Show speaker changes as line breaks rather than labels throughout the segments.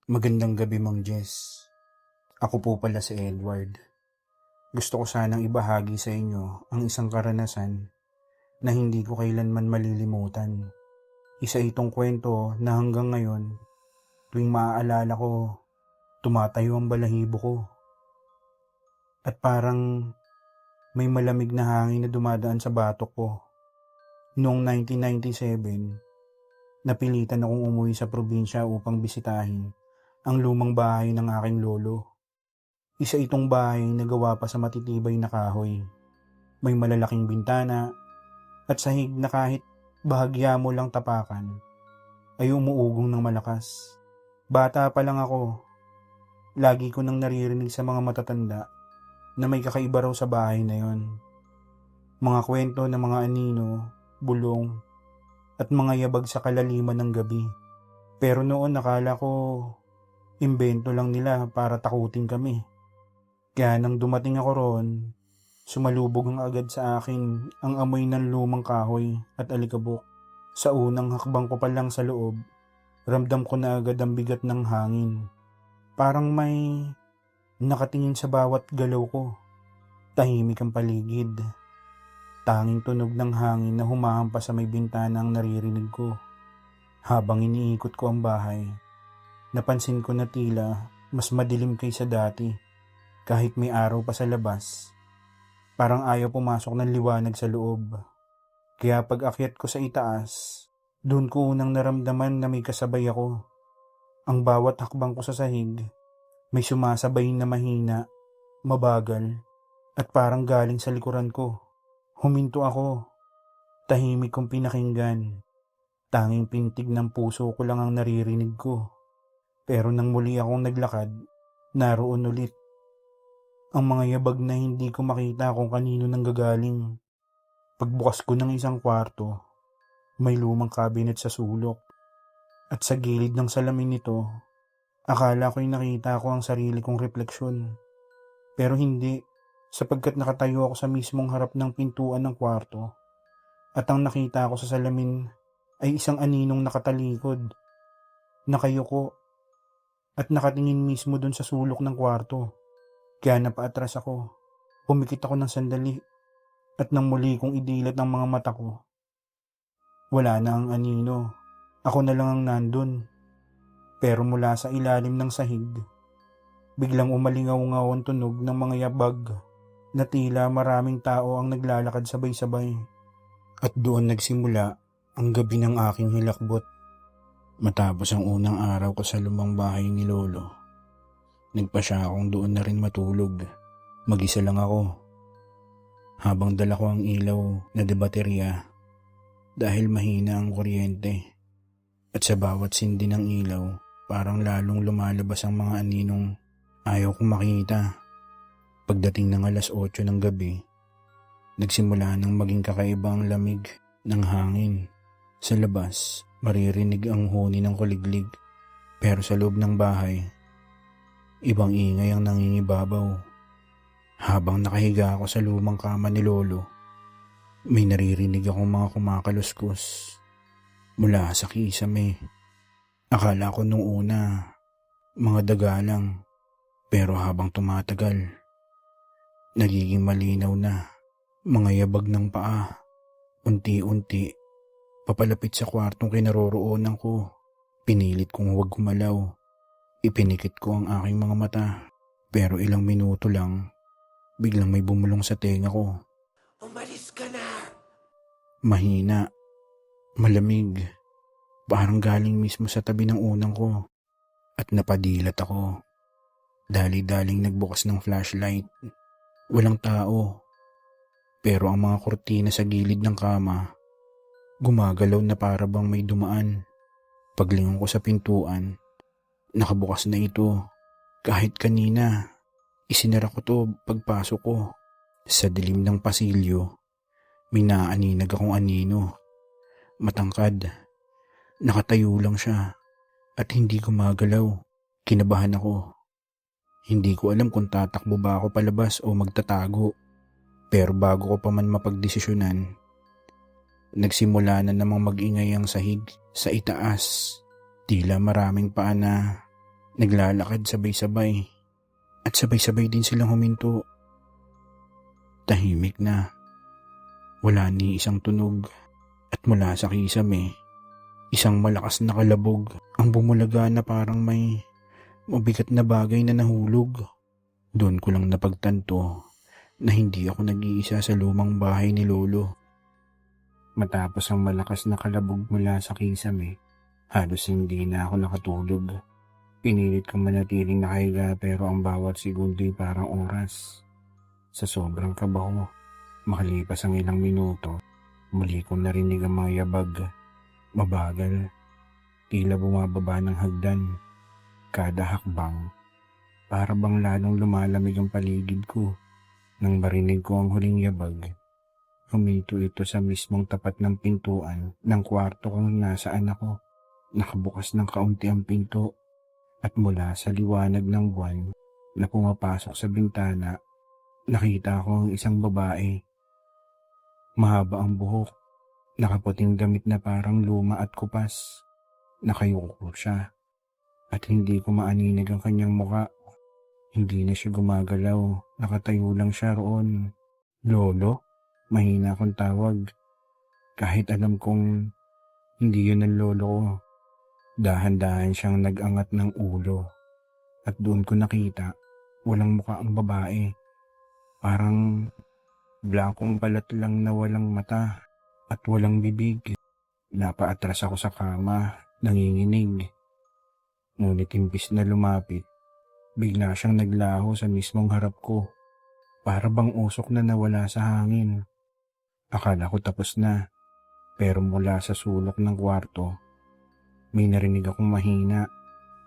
Magandang gabi, Mang Jess. Ako po pala si Edward. Gusto ko sanang ibahagi sa inyo ang isang karanasan na hindi ko kailanman malilimutan. Isa itong kwento na hanggang ngayon, tuwing maaalala ko, tumatayo ang balahibo ko. At parang may malamig na hangin na dumadaan sa batok ko. Noong 1997, napilitan akong umuwi sa probinsya upang bisitahin ang lumang bahay ng aking lolo. Isa itong bahay na gawa pa sa matitibay na kahoy. May malalaking bintana at sahig na kahit bahagya mo lang tapakan ay umuugong ng malakas. Bata pa lang ako, lagi ko nang naririnig sa mga matatanda na may kakaiba raw sa bahay na yon. Mga kwento ng mga anino, bulong, at mga yabag sa kalaliman ng gabi. Pero noon nakala ko imbento lang nila para takutin kami. Kaya nang dumating ako roon, sumalubog ang agad sa akin ang amoy ng lumang kahoy at alikabok. Sa unang hakbang ko pa lang sa loob, ramdam ko na agad ang bigat ng hangin. Parang may nakatingin sa bawat galaw ko. Tahimik ang paligid. Tanging tunog ng hangin na humahampas sa may bintana ang naririnig ko. Habang iniikot ko ang bahay, napansin ko na tila mas madilim kaysa dati. Kahit may araw pa sa labas, parang ayaw pumasok ng liwanag sa loob. Kaya pag akyat ko sa itaas, doon ko unang naramdaman na may kasabay ako. Ang bawat hakbang ko sa sahig, may sumasabay na mahina, mabagal, at parang galing sa likuran ko. Huminto ako, tahimik kong pinakinggan. Tanging pintig ng puso ko lang ang naririnig ko. Pero nang muli akong naglakad, naroon ulit ang mga yabag na hindi ko makita kung kanino nanggagaling. Pagbukas ko ng isang kwarto, may lumang cabinet sa sulok. At sa gilid ng salamin nito, akala ko'y nakita ko ang sarili kong refleksyon. Pero hindi, sapagkat nakatayo ako sa mismong harap ng pintuan ng kwarto. At ang nakita ko sa salamin ay isang aninong nakatalikod, nakayuko, at nakatingin mismo dun sa sulok ng kwarto. Kaya napaatras ako, pumikit ako ng sandali, at nang muli kong idilat ang mga mata ko. Wala na ang anino, ako na lang ang nandun. Pero mula sa ilalim ng sahig, biglang umalingaw-ngaw ang tunog ng mga yabag na tila maraming tao ang naglalakad sabay-sabay. At doon nagsimula ang gabi ng aking hilakbot. Matapos ang unang araw ko sa lumang bahay ni Lolo, nagpa siya akong doon na rin matulog. Mag-isa lang ako. Habang dala ko ang ilaw na de baterya dahil mahina ang kuryente. At sa bawat sindi ng ilaw, parang lalong lumalabas ang mga aninong ayaw kong makita. Pagdating ng alas 8 ng gabi, nagsimula nang maging kakaiba ang lamig ng hangin. Sa labas, maririnig ang huni ng kuliglig. Pero sa loob ng bahay, ibang ingay ang nangingibabaw. Habang nakahiga ako sa lumang kama ni Lolo, may naririnig akong mga kumakaluskos mula sa kisame. Akala ko nung una, mga daga lang. Pero habang tumatagal, nagiging malinaw na. Mga yabag ng paa, unti-unti, papalapit sa kwartong kinaroroonan ko. Pinilit kong huwag gumalaw. Ipinikit ko ang aking mga mata. Pero ilang minuto lang, biglang may bumulong sa tenga ko.
Umalis ka na!
Mahina, malamig, parang galing mismo sa tabi ng unang ko. At napadilat ako. Dali-daling nagbukas ng flashlight. Walang tao. Pero ang mga kurtina sa gilid ng kama, gumagalaw na para bang may dumaan. Paglingon ko sa pintuan, nakabukas na ito. Kahit kanina, isinara ko to pagpasok ko. Sa dilim ng pasilyo, may naaninag akong anino. Matangkad, nakatayo lang siya at hindi gumagalaw. Kinabahan ako. Hindi ko alam kung tatakbo ba ako palabas o magtatago. Pero bago ko pa man mapagdesisyonan, nagsimula na namang mag-ingay ang sahig sa itaas. Tila maraming paa na Naglalakad sabay-sabay at sabay-sabay din silang huminto. Tahimik na. Wala ni isang tunog at mula sa kisame, isang malakas na kalabog ang bumulaga na parang may mabigat na bagay na nahulog. Doon ko lang napagtanto na hindi ako nag-iisa sa lumang bahay ni Lolo. Matapos ang malakas na kalabog mula sa kisame, halos hindi na ako nakatulog. Pinilit kong manatiling nakahiga pero ang bawat segundo'y parang oras. Sa sobrang kabaho, makalipas ang ilang minuto, muli kong narinig ang mga yabag. Mabagal, tila bumababa ng hagdan. Kada hakbang, para bang lalong lumalamig ang paligid ko. Nang marinig ko ang huling yabag, huminto ito sa mismong tapat ng pintuan ng kwarto kung nasaan ako. Nakabukas ng kaunti ang pinto at mula sa liwanag ng buwan na pumapasok sa bintana, nakita ko ang isang babae. Mahaba ang buhok, nakaputing damit na parang luma at kupas. Nakayuko siya at hindi ko maaninig ang kanyang muka. Hindi na siya gumagalaw, nakatayo lang siya roon. Lolo? Mahina akong tawag. Kahit alam kong hindi yun ang lolo ko. Dahan-dahan siyang nag-angat ng ulo. At doon ko nakita, walang muka ang babae. Parang blankong balat lang na walang mata at walang bibig. Napaatras ako sa kama, nanginginig. Ngunit imbis na lumapit, bigla siyang naglaho sa mismong harap ko. Para bang usok na nawala sa hangin. Akala ko tapos na, pero mula sa sulok ng kwarto, may narinig akong mahina.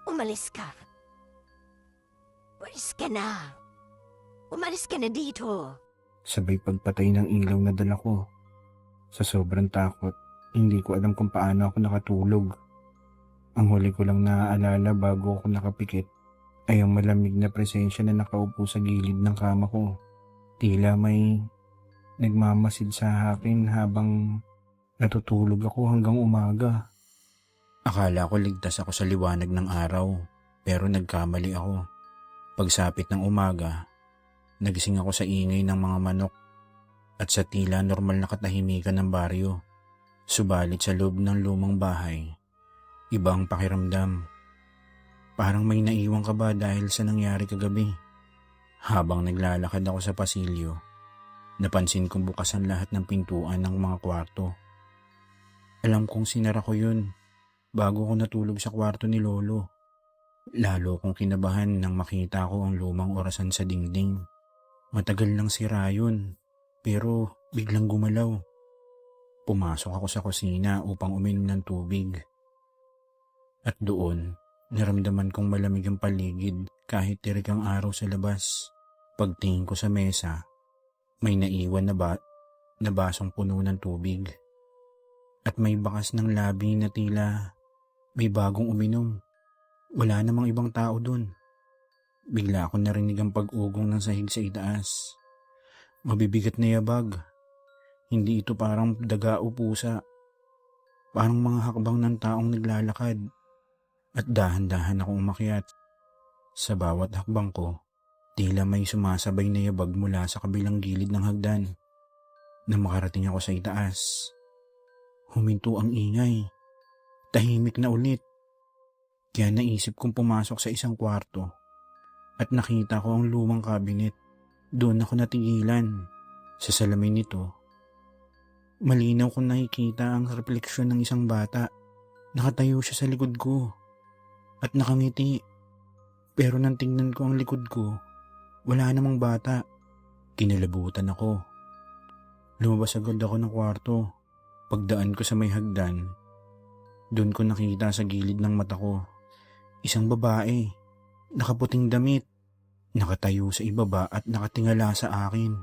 Umalis ka. Umalis ka na. Umalis ka na dito.
Sabay pagpatay ng ilaw na dala ko. Sa sobrang takot, hindi ko alam kung paano ako nakatulog. Ang huli ko lang naaalala bago ako nakapikit ay ang malamig na presensya na nakaupo sa gilid ng kama ko. Tila may nagmamasid sa akin habang natutulog ako hanggang umaga. Akala ko ligtas ako sa liwanag ng araw, pero nagkamali ako. Pagsapit ng umaga, nagising ako sa ingay ng mga manok at sa tila normal na katahimikan ng baryo. Subalit sa loob ng lumang bahay, iba ang pakiramdam. Parang may naiwan ka ba dahil sa nangyari kagabi? Habang naglalakad ako sa pasilyo, napansin kong bukas ang lahat ng pintuan ng mga kwarto. Alam kong sinara ko yun bago ko natulog sa kwarto ni Lolo. Lalo kong kinabahan nang makita ko ang lumang orasan sa dingding. Matagal nang sira yun, pero biglang gumalaw. Pumasok ako sa kusina upang uminom ng tubig. At doon, naramdaman kong malamig ang paligid kahit tirik ang araw sa labas. Pagtingin ko sa mesa, may naiwan na basong puno ng tubig. At may bakas ng labi na tila may bagong uminom. Wala namang ibang tao dun. Bigla akong narinig ang pag-ugong ng sahig sa itaas. Mabibigat na yabag. Hindi ito parang daga o pusa. Parang mga hakbang ng taong naglalakad. At dahan-dahan akong umakyat. Sa bawat hakbang ko, tila may sumasabay na yabag mula sa kabilang gilid ng hagdan. Nang makarating ako sa itaas, huminto ang ingay. Tahimik na ulit. Kaya naisip kong pumasok sa isang kwarto at nakita ko ang lumang kabinet. Doon ako natigilan. Sa salamin nito, malinaw kong nakikita ang refleksyon ng isang bata. Nakatayo siya sa likod ko at nakangiti. Pero nang tingnan ko ang likod ko, wala namang bata. Kinalabutan ako. Lumabas agad ako ng kwarto. Pagdaan ko sa may hagdan, doon ko nakita sa gilid ng mata ko isang babae, nakaputing damit, nakatayo sa ibaba at nakatingala sa akin.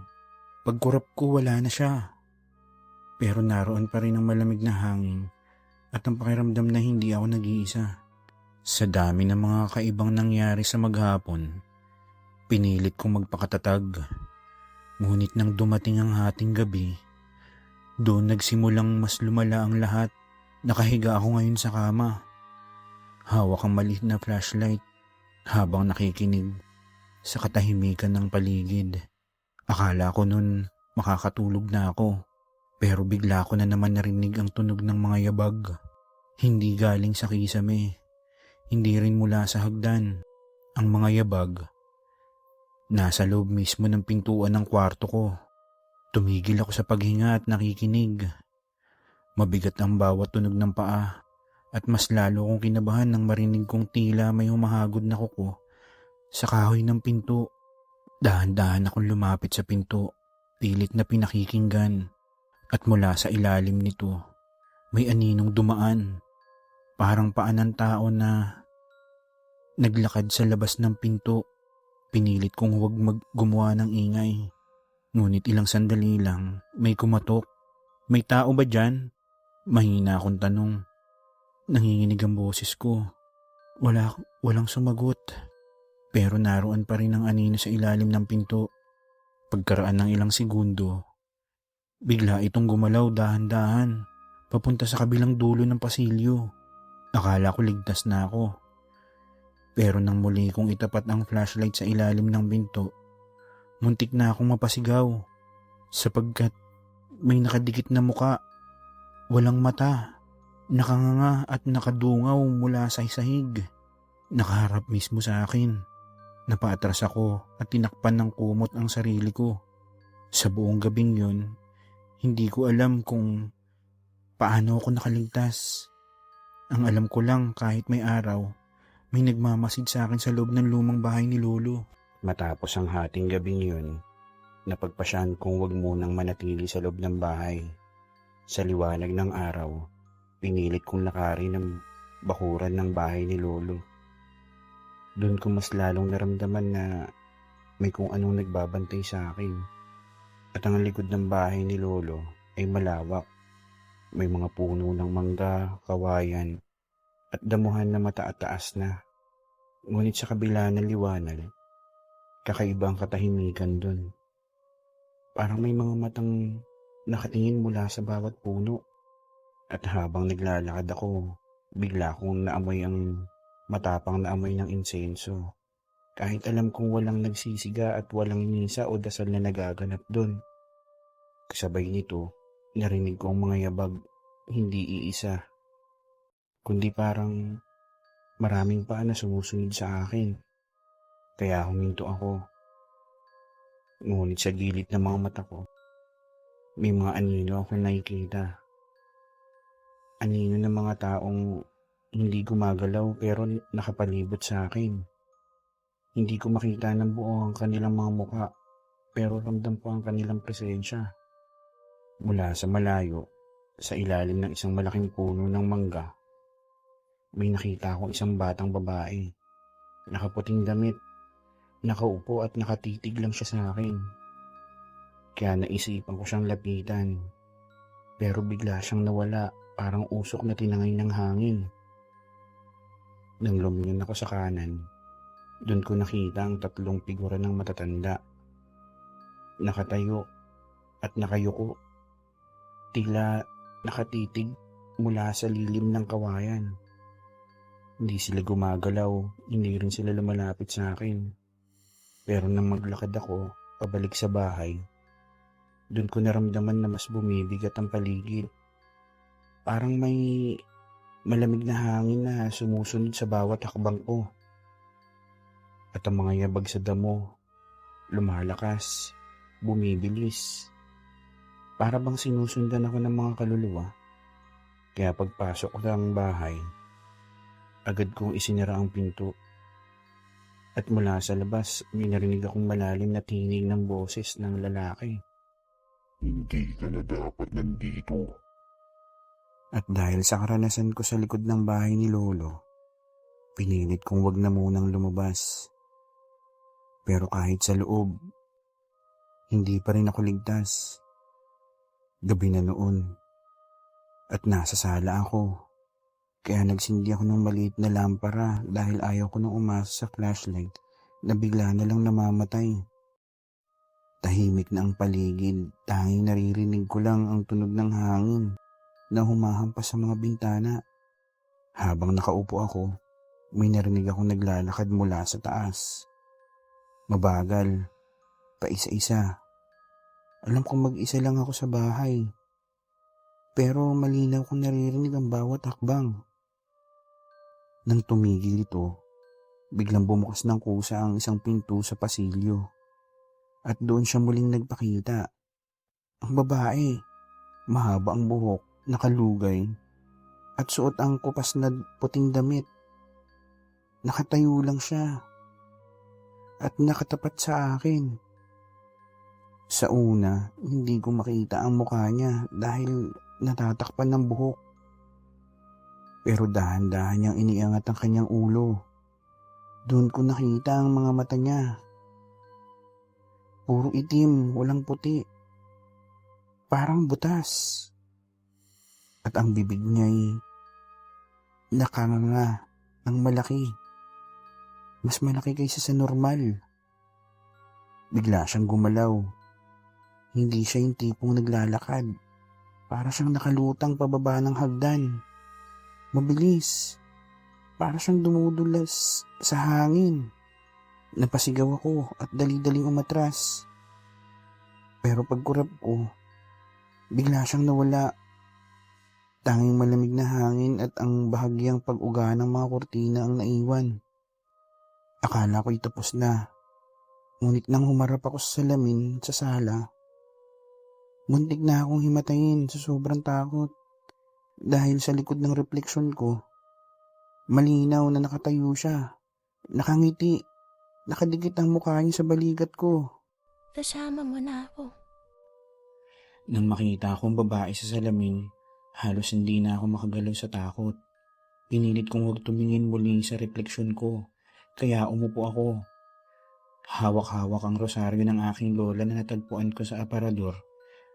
Pagkurap ko, wala na siya. Pero naroon pa rin ang malamig na hangin at ang pakiramdam na hindi ako nag-iisa. Sa dami ng mga kaibang nangyari sa maghapon, pinilit kong magpakatatag. Ngunit nang dumating ang hating gabi, doon nagsimulang mas lumala ang lahat. Nakahiga ako ngayon sa kama. Hawak ang maliit na flashlight habang nakikinig sa katahimikan ng paligid. Akala ko nun makakatulog na ako, pero bigla ko na naman narinig ang tunog ng mga yabag. Hindi galing sa kisame, hindi rin mula sa hagdan. Ang mga yabag nasa loob mismo ng pintuan ng kwarto ko. Tumigil ako sa paghinga at nakikinig. Mabigat ang bawat tunog ng paa at mas lalo kong kinabahan nang marinig kong tila may humahagod na kuko sa kahoy ng pinto. Dahan-dahan akong lumapit sa pinto, pilit na pinakikinggan, at mula sa ilalim nito may aninong dumaan. Parang paa ng tao na naglakad sa labas ng pinto. Pinilit kong huwag gumawa ng ingay. Ngunit ilang sandali lang, may kumatok. "May tao ba dyan?" Mahina akong tanong. Nanginginig ang boses ko. Walang sumagot. Pero naroon pa rin ang anino sa ilalim ng pinto. Pagkaraan ng ilang segundo, bigla itong gumalaw dahan-dahan, papunta sa kabilang dulo ng pasilyo. Akala ko ligtas na ako. Pero nang muli kong itapat ang flashlight sa ilalim ng pinto, muntik na akong mapasigaw sapagkat may nakadikit na muka. Walang mata, nakanganga at nakadungaw mula sa sahig. Nakaharap mismo sa akin. Napaatras ako at tinakpan ng kumot ang sarili ko. Sa buong gabing yun, hindi ko alam kung paano ako nakaligtas. Ang alam ko lang, kahit may araw, may nagmamasid sa akin sa loob ng lumang bahay ni Lolo. Matapos ang hating gabing yun, napagpasyahan kong wag munang manatili sa loob ng bahay. Sa liwanag ng araw, pinilit kong lakarin ang bakuran ng bahay ni Lolo. Doon ko mas lalong naramdaman na may kung anong nagbabantay sa akin. At ang likod ng bahay ni Lolo ay malawak. May mga puno ng mangga, kawayan, at damuhan na mataas na. Ngunit sa kabila ng liwanag, kakaiba ang katahimikan doon. Parang may mga matang nakatingin mula sa bawat puno. At habang naglalakad ako, bigla kong naamoy ang matapang na amoy ng insenso. Kahit alam kong walang nagsisiga at walang misa o dasal na nagaganap doon. Kasabay nito, narinig ko ang mga yabag, hindi iisa, kundi parang maraming paa na sumusunod sa akin. Kaya huminto ako. Ngunit sa gilid ng mga mata ko, may mga anino akong nakikita. Anino ng mga taong hindi gumagalaw pero nakapalibot sa akin. Hindi ko makita ng buo ang kanilang mga mukha, pero ramdam ko ang kanilang presensya. Mula sa malayo, sa ilalim ng isang malaking puno ng mangga, may nakita akong isang batang babae. Nakaputing damit, nakaupo at nakatitig lang siya sa akin. Kaya naisipan ko siyang lapitan. Pero bigla siyang nawala, parang usok na tinangay ng hangin. Nang lumingon ako sa kanan, doon ko nakita ang tatlong figura ng matatanda. Nakatayo at nakayuko. Tila nakatitig mula sa lilim ng kawayan. Hindi sila gumagalaw, hindi rin sila lumalapit sa akin. Pero nang maglakad ako, pabalik sa bahay, doon ko naramdaman na mas bumibigat ang paligid. Parang may malamig na hangin na sumusunod sa bawat hakbang ko. At ang mga yabag sa damo, lumalakas, bumibilis. Para bang sinusundan ako ng mga kaluluwa. Kaya pagpasok ko ng bahay, agad kong isinara ang pinto. At mula sa labas, may narinig akong malalim na tinig ng boses ng lalaki.
Hindi ka na dapat nandito.
At dahil sa karanasan ko sa likod ng bahay ni Lolo, pinilit kong wag na munang lumabas. Pero kahit sa loob, hindi pa rin ako ligtas. Gabi na noon, at nasa sala ako. Kaya nagsindi ako ng maliit na lampara dahil ayaw ko nang umasa sa flashlight na bigla na lang namamatay. Tahimik na ang paligid, tanging naririnig ko lang ang tunog ng hangin na humahampas sa mga bintana. Habang nakaupo ako, may narinig akong naglalakad mula sa taas. Mabagal, paisa-isa. Alam kong mag-isa lang ako sa bahay. Pero malinaw kong naririnig ang bawat hakbang. Nang tumigil ito, biglang bumukas ng kusa ang isang pinto sa pasilyo. At doon siya muling nagpakita. Ang babae, mahaba ang buhok, nakalugay, at suot ang kupas na puting damit. Nakatayo lang siya at nakatapat sa akin. Sa una, hindi ko makita ang mukha niya dahil natatakpan ng buhok. Pero dahan-dahan niyang iniangat ang kanyang ulo. Doon ko nakita ang mga mata niya. Puro itim, walang puti. Parang butas. At ang bibig niya'y nakanganga ng malaki. Mas malaki kaysa sa normal. Bigla siyang gumalaw. Hindi siya yung tipong naglalakad. Para siyang nakalutang pababa ng hagdan. Mabilis. Para siyang dumudulas sa hangin. Napasigaw ako at dali-daling umatras. Pero pagkurap ko, bigla siyang nawala. Tanging malamig na hangin at ang bahagyang pag-uga ng mga kurtina ang naiwan. Akala ko'y tapos na. Ngunit nang humarap ako sa salamin sa sala, muntik na akong himatayin sa sobrang takot. Dahil sa likod ng refleksyon ko, malinaw na nakatayo siya. Nakangiti. Nakadikit ang mukha niya sa balikat ko.
Kasama mo na ako.
Nang makita akong babae sa salamin, halos hindi na ako makagalaw sa takot. Pinilit kong huwag tumingin muli sa refleksyon ko, kaya umupo ako. Hawak-hawak ang rosaryo ng aking lola na natagpuan ko sa aparador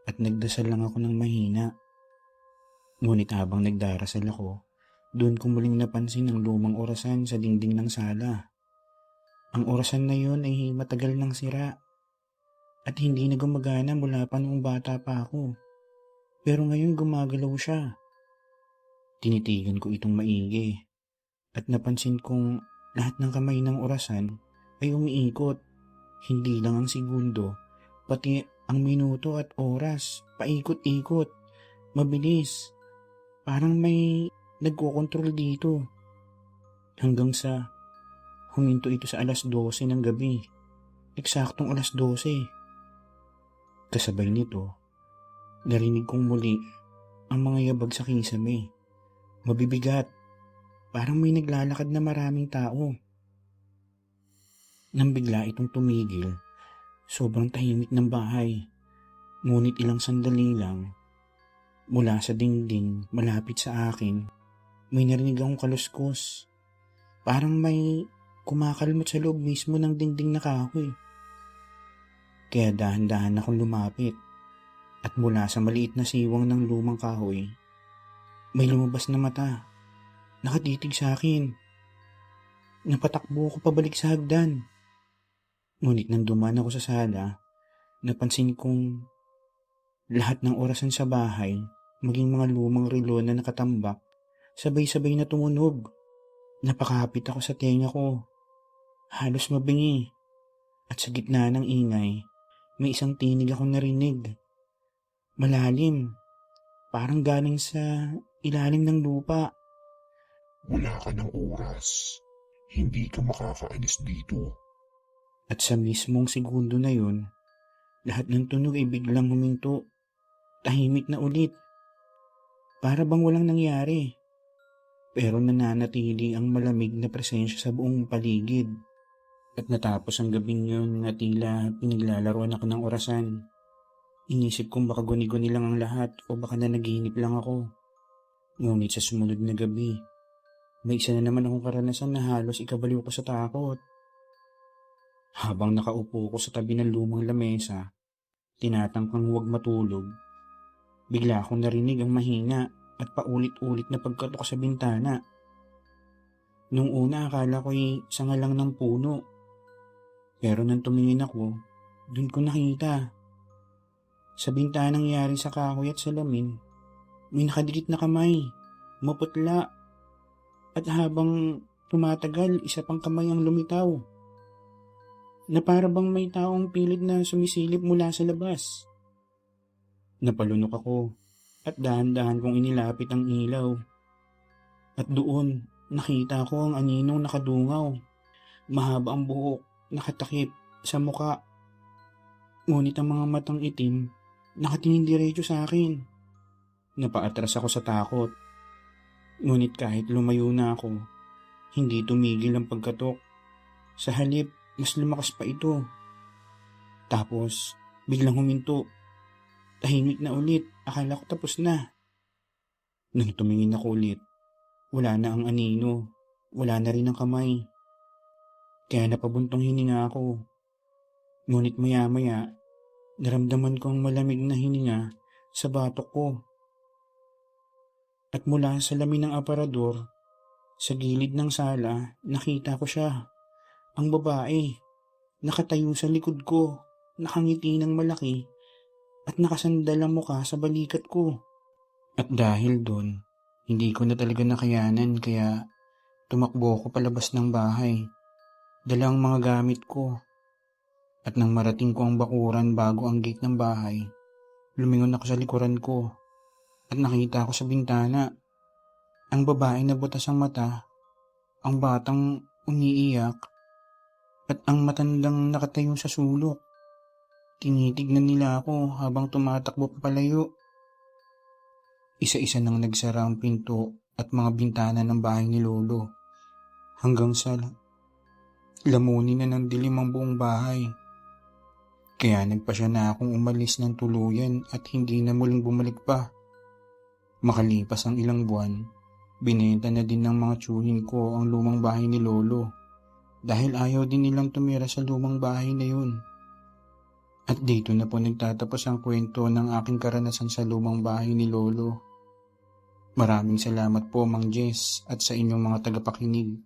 at nagdasal lang ako ng mahina. Ngunit habang nagdarasal ako, doon ko muling napansin ang lumang orasan sa dingding ng sala. Ang orasan na yun ay matagal nang sira at hindi na gumagana mula pa noong bata pa ako. Pero ngayon gumagalaw siya. Tinitigan ko itong maigi at napansin kong lahat ng kamay ng orasan ay umiikot. Hindi lang ang segundo, pati ang minuto at oras, paikot-ikot, mabilis. Parang may nagkokontrol dito. Hanggang sa huminto ito sa 12:00 ng gabi. Eksaktong 12:00. Kasabay nito, narinig kong muli ang mga yabag sa kisame. Mabibigat. Parang may naglalakad na maraming tao. Nang bigla itong tumigil, sobrang tahimik ng bahay. Ngunit ilang sandali lang, mula sa dingding malapit sa akin, may narinig akong kaluskos. Parang may kumakalmot sa loob mismo ng dingding na kahoy. Kaya dahan-dahan akong lumapit at mula sa maliit na siwang ng lumang kahoy, may lumabas na mata. Nakatitig sa akin. Napatakbo ako pabalik sa hagdan. Ngunit nang dumaan ako sa sala, napansin kong lahat ng orasan sa bahay, maging mga lumang relo na nakatambak, sabay-sabay na tumunog. Napakahapit ako sa tenga ko. Halos mabingi. At sa gitna ng ingay, may isang tinig akong narinig. Malalim. Parang galing sa ilalim ng lupa.
Wala ka ng oras. Hindi ka makakaalis dito.
At sa mismong segundo na yun, lahat ng tunog ay biglang huminto. Tahimik na ulit. Para bang walang nangyari. Pero nananatili ang malamig na presensya sa buong paligid. At natapos ang gabing yun na tila pinaglalaroan ako ng orasan. Inisip kong baka guni-guni lang ang lahat o baka nanaginip lang ako. Ngunit sa sumunod na gabi, may isa na naman akong karanasan na halos ikabaliw ko sa takot. Habang nakaupo ko sa tabi ng lumang lamesa, tinatangkang huwag matulog, bigla akong narinig ang mahina at paulit-ulit na pagkatok sa bintana. Nung una akala ko'y sanga lang ng puno. Pero nang tumingin ako, dun ko nakita. Sa bintanang yari sa kahoy at salamin, may nakadikit na kamay, maputla. At habang tumatagal, isa pang kamay ang lumitaw. Na para bang may taong pilit na sumisilip mula sa labas. Napalunok ako at dahan-dahan kong inilapit ang ilaw. At doon, nakita ko ang aninong nakadungaw. Mahaba ang buhok, nakatakip sa muka. Ngunit ang mga matang itim, nakatingin diretso sa akin. Napaatras ako sa takot. Ngunit kahit lumayo na ako, hindi tumigil ang pagkatok. Sa halip, mas lumakas pa ito. Tapos, biglang huminto. Tahimik na ulit, akala ko tapos na. Nang tumingin ako ulit, wala na ang anino, wala na rin ang kamay. Kaya napabuntong hininga ako. Ngunit maya-maya, naramdaman ko ang malamig na hininga sa batok ko. At mula sa lamin ng aparador, sa gilid ng sala, nakita ko siya. Ang babae, nakatayo sa likod ko, nakangiti ng malaki, at nakasandal ang muka sa balikat ko. At dahil doon, hindi ko na talaga nakayanan kaya tumakbo ko palabas ng bahay. Dala ang mga gamit ko. At nang marating ko ang bakuran bago ang gate ng bahay, lumingon ako sa likuran ko at nakita ko sa bintana ang babae na butas ang mata, ang batang umiiyak, at ang matandang nakatayo sa sulok. Tinitignan nila ako habang tumatakbo papalayo. Isa-isa nang nagsara ang pinto at mga bintana ng bahay ni Lolo. Hanggang sa lamunin na ng dilim ang buong bahay. Kaya nagpasya na akong umalis ng tuluyan at hindi na muling bumalik pa. Makalipas ang ilang buwan, binenta na din ng mga tiyuhin ko ang lumang bahay ni Lolo dahil ayaw din nilang tumira sa lumang bahay na yun. At dito na po nagtatapos ang kwento ng aking karanasan sa lumang bahay ni Lolo. Maraming salamat po Mang Jess at sa inyong mga tagapakinig.